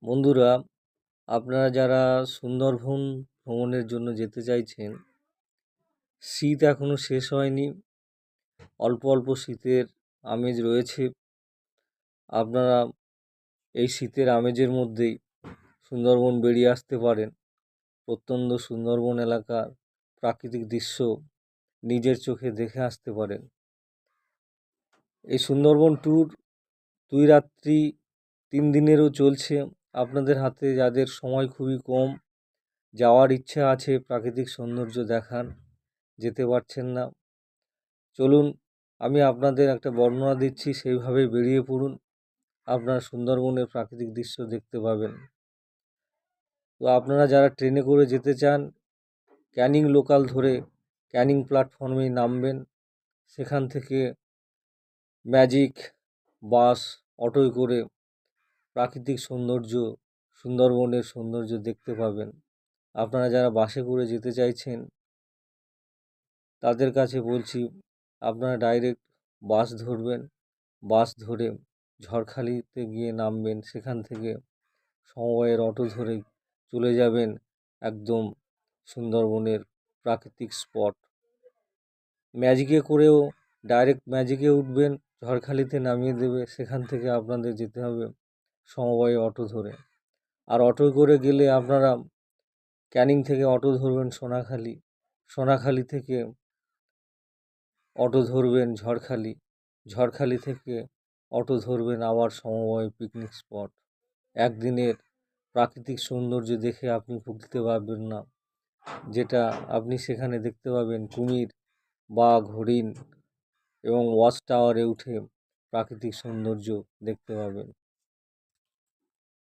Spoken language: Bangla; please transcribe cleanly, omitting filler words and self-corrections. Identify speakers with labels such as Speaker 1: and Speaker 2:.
Speaker 1: বন্ধুরা, আপনারা যারা সুন্দরবন ভ্রমণের জন্য যেতে চাইছেন, শীত এখনও শেষ হয়নি, অল্প অল্প শীতের আমেজ রয়েছে। আপনারা এই শীতের আমেজের মধ্যেই সুন্দরবন বেরিয়ে আসতে পারেন। প্রত্যন্ত সুন্দরবন এলাকার প্রাকৃতিক দৃশ্য নিজের চোখে দেখে আসতে পারেন। এই সুন্দরবন ট্যুর 2 রাত্রি 3 দিনেরও চলছে। আপনাদের হাতে যাদের সময় খুবই কম, যাওয়ার ইচ্ছা আছে, প্রাকৃতিক সৌন্দর্য দেখার, যেতে পারছেন না, চলুন আমি আপনাদের একটা বর্ণনা দিচ্ছি, সেইভাবেই বেরিয়ে পড়ুন। আপনারা সুন্দরবনের প্রাকৃতিক দৃশ্য দেখতে পাবেন। তো আপনারা যারা ট্রেনে করে যেতে চান, ক্যানিং লোকাল ধরে ক্যানিং প্ল্যাটফর্মেই নামবেন। সেখান থেকে ম্যাজিক বাস, অটোয় করে প্রাকৃতিক সৌন্দর্য, সুন্দরবনের সৌন্দর্য দেখতে পাবেন। আপনারা যারা বাসে করে যেতে চাইছেন, তাদের কাছে বলছি আপনারা ডাইরেক্ট বাস ধরবেন। বাস ধরে ঝড়খালিতে গিয়ে নামবেন। সেখান থেকে সমবায়ের অটো ধরে চলে যাবেন একদম সুন্দরবনের প্রাকৃতিক স্পট। ম্যাজিকে করেও ডাইরেক্ট ম্যাজিকে উঠবেন, ঝড়খালিতে নামিয়ে দেবে। সেখান থেকে আপনাদের যেতে হবে সমবায় অটো ধরে। আর অটোয় করে গেলে আপনারা ক্যানিং থেকে অটো ধরবেন সোনাখালি, সোনাখালি থেকে অটো ধরবেন ঝড়খালি, ঝড়খালি থেকে অটো ধরবেন আবার সমবায় পিকনিক স্পট। একদিনের প্রাকৃতিক সৌন্দর্য দেখে আপনি ভুলতে পারবেন না। যেটা আপনি সেখানে দেখতে পাবেন কুমির, বাঘ, হরিণ এবং ওয়াচ টাওয়ারে উঠে প্রাকৃতিক সৌন্দর্য দেখতে পাবেন।